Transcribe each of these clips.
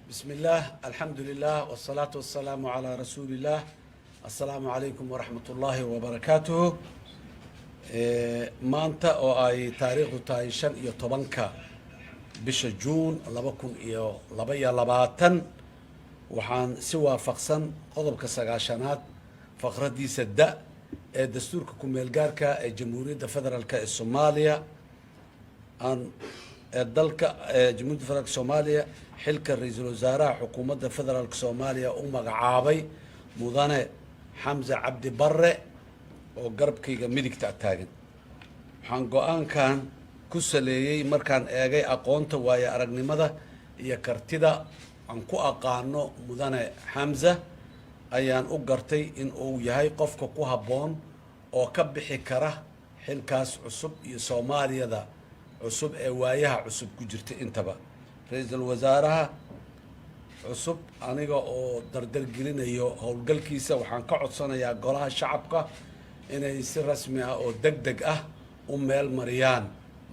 بسم الله الحمد لله والصلاة والسلام على رسول الله. السلام عليكم ورحمة الله وبركاته. maanta oo ay taariikhdu tahay 15 bisha Juun 2022 waxaan si waafaqsan qodobka 9aad faqradiisa da ee dastuurka ku meel gaarka ee Jamhuuriyadda Federaalka ee Soomaaliya aan dalka Jamhuuriyadda Federaalka Soomaaliya xilka ra'iisul wasaaraha xukuumadda Federaalka Soomaaliya u magacaabay mudane Xamza Cabdi Barre oo garabkayga midigta taagan. waxaan go'aankan ku saleeyay markaan eegay aqoonta waayo aragnimada iyo kartida aan ku aqaano mudane Xamza ayaan u gartay in uu yahay qofka ku habboon oo ka bixi kara xilkaas cusub iyo Soomaaliyada cusub ee waayaha cusub ku jirta intaba. ra'iisul wasaaraha cusub aniga oo dardar gelinayo howlgalkiisa waxaan ka codsanayaa golaha shacabka inay si rasmi ah oo degdeg ah u meel mariyaan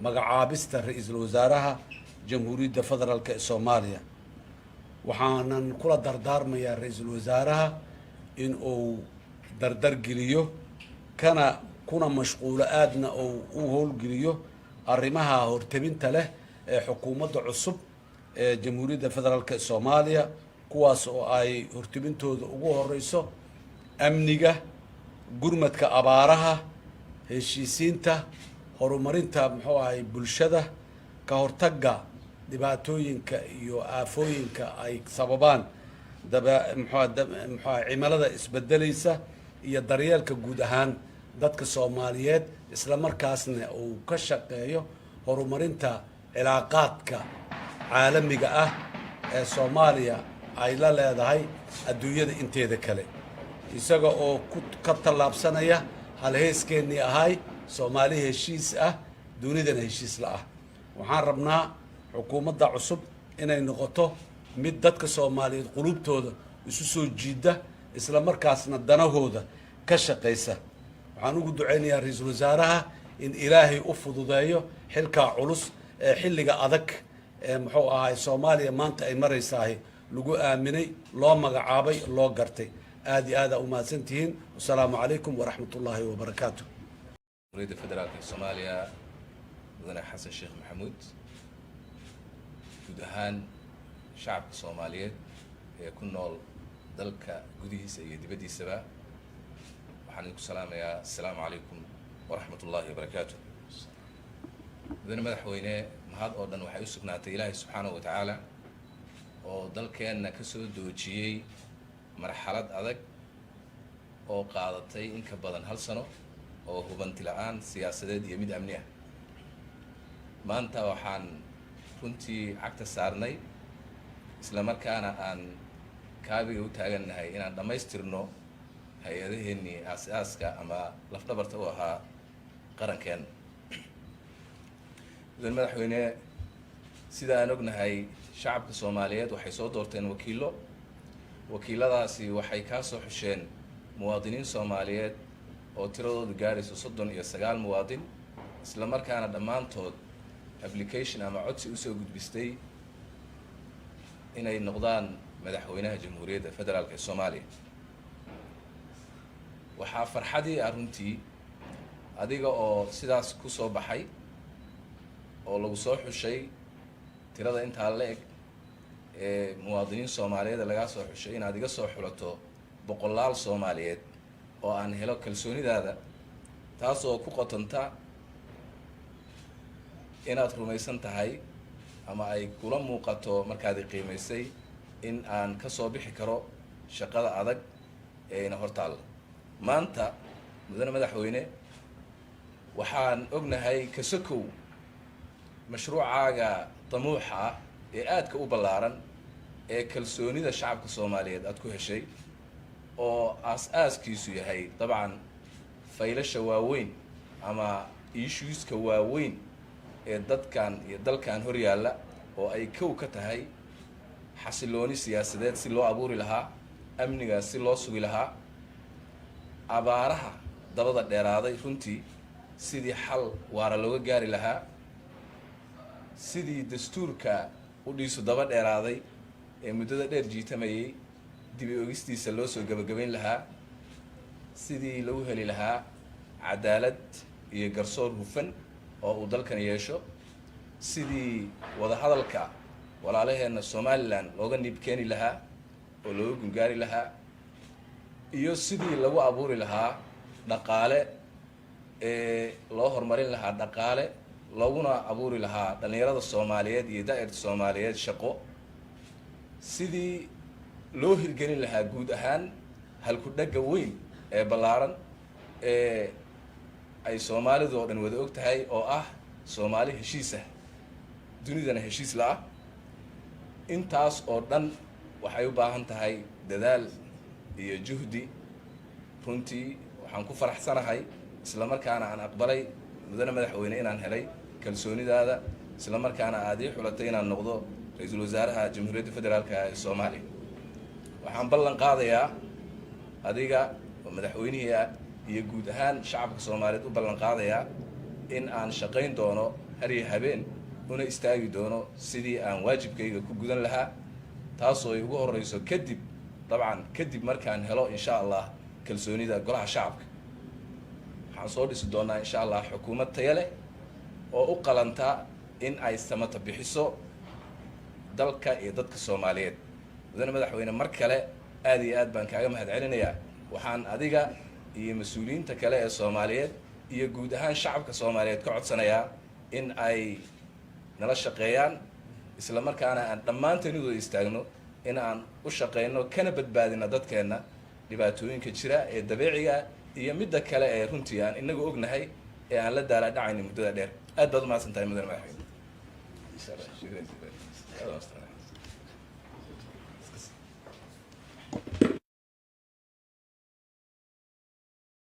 magacaabista ra'iisul wasaaraha Jamhuuriyadda Federaalka ee Soomaaliya. waxaanan kula dardaarmayaa ra'iisul wasaaraha in uu dardar geliyo kuna mashquulo aadna oo u howlgeliyo arrimaha hortabinta leh ee xukuumadda cusub ee Jamhuuriyadda Federaalka ee Soomaaliya, kuwaas oo ay hortabintooda ugu horeyso amniga, gurmadka abaaraha, heshiisiinta, horumarinta bulshada, ka hortagga dhibaatooyinka iyo aafooyinka ay sababaan cimilada isbedelaysa iyo daryeelka guud ahaan dadka Soomaaliyeed, isla markaasna uu ka shaqeeyo horumarinta cilaaqaadka caalamiga ah ee Soomaaliya ay la leedahay adduunyada inteeda kale, isaga oo ka tallaabsanaya halheeskeenii ahay Soomaali heshiis ah dunidana heshiis la ah. waxaan rabnaa xukuumadda cusub inay noqoto mid dadka Soomaaliyeed qulubtooda isu soo jiida, isla markaasna danahooda ka shaqeysa. waxaan ugu duceynayaa ra'iisul wasaaraha in Ilaahay u fududeeyo xilka culus ee xilliga adag ee Soomaaliya maanta ay maraysahay lagu aaminay, loo magacaabay, loo gartay. aad iyo aad u mahadsantihiin. Assalaamu calaykum waraxmatullaahi wabarakaatuh. Jamhuuriyadda Federaalka Soomaaliya mudane Xasan Sheekh Maxamuud, guud ahaan shacabka Soomaaliyeed ee ku nool dalka gudihiisa iyo dibaddiisaba waxaan idinku salaamayaa. assalaamu calaykum waraxmatullaahi wabarakaatuh. mudane madaxweyne, mahad oo dhan waxay u sugnaatay Ilaahay subxaanahu wa tacaala oo dalkeenna ka soo doojiyey marxalad adag oo qaadatay in ka badan 1 sano oo hubanti la'aan siyaasadeed iyo mid amni ah. maanta waxaan runtii cagta saarnay, isla markaana aan kaabiga u taagannahay inaan dhammaystirno hay-adaheennii aas-aaska ama lafdhabarta u ahaa qarankeenna. mudane madaxweyne, sida aan ognahay shacabka Soomaaliyeed waxay soo doorteen wakiiladaasi waxay ka soo xusheen muwaadiniin Soomaaliyeed oo tiradoodu gaarayso 39 muwaadin, isla markaana dhammaantood application ama codsi u soo gudbistay inay noqdaan madaxweynaha Jamhuuriyadda Federaalka ee Soomaaliya. waxaa farxadii runtii adiga oo sidaas ku soo baxay oo lagu soo xushay tirada intaa la eg ee muwaadiniin Soomaaliyeed laga soo xushay inaad iga soo xulato boqolaal Soomaaliyeed oo aan helo kalsoonidaada, taas oo ku qotanta inaad rumaysan tahay ama ay kula muuqato markaad qiimaysay in aan ka soo bixi karo shaqada adag ee ina hortaal. maanta mudane madaxweyne, waxaan ognahay ka sokow mashruucaaga damuuxa ah ee aadka u ballaaran ee kalsoonida shacabka Soomaaliyeed aad ku heshay, oo aas-aaskiisu yahay dabcan faylasha waaweyn ama issueska waaweyn ee dadkan iyo dalkan hor yaalla, oo ay kow ka tahay xasilooni siyaasadeed si loo abuuri lahaa, amniga si loo sugi lahaa, abaaraha dabada dheeraaday runtii sidii xal waara looga gaari lahaa, sidii dastuurka udhiisu daba dheeraaday ee muddada dheer jiitamayay dib u eegistiisa loo soo gabagabayn lahaa sidii lagu heli lahaa cadaalad iyo garsoor hufan oo uu dalkan yeesho sidii wadahadalka walaalaheenna Somaliland looga niib keeni lahaa oo looga gungaari lahaa iyo sidii lagu abuuri lahaa dhaqaale loo horumarin lahaa dhaqaale looguna abuuri lahaa dhalinyarada Soomaaliyeed iyo daa'irta Soomaaliyeed shaqo sidii loo hirgelin lahaa guud ahaan halku dhaga weyn ee ballaaran ee ay Soomaalidu oo dhan wada og tahay oo ah Soomaali heshiis ah dunidana heshiis la ah intaas oo dhan waxay u baahan tahay dadaal iyo juhdi runtii waxaan ku faraxsanahay isla markaana aan aqbalay mudane madaxweyne inaan helay kalsoonidaada isla markaana aad ii xulatay inaan noqdo ra'iisul wasaaraha Jamhuuriyadda Federaalka ee Soomaaliya waxaan ballan qaadayaa adiga oo madaxweynaha iyo guud ahaan shacabka Soomaaliyeed u ballan qaadayaa in aan shaqayn doono har iyo habeen una istaagi doono sidii aan waajibkayga ku gudan lahaa taasoo ay ugu horeyso kadib markaan helo insha Allah kalsoonida golaha shacabka waxaan soo dhisi doonaa insha Allah xukuumad tayo leh oo u qalanta in ay samata bixiso dalka iyo dadka Soomaaliyeed mudane madaxweyne mar kale aad iyo aad baan kaaga mahadcelinayaa waxaan adiga iyo mas'uuliyiinta kale ee Soomaaliyeed iyo guud ahaan shacabka Soomaaliyeed ka codsanayaa in ay nala shaqeeyaan isla markaana aan dhammaanteen u istaagno in aan u shaqeyno kana badbaadino dadkeena dhibaatooyinka jira ee dabiiciga iyo midda kale ee runtii aan inagu ognahay ee aan la daala dhacaynin muddada dheer aad baad u mahadsantahay mudane madaxweyne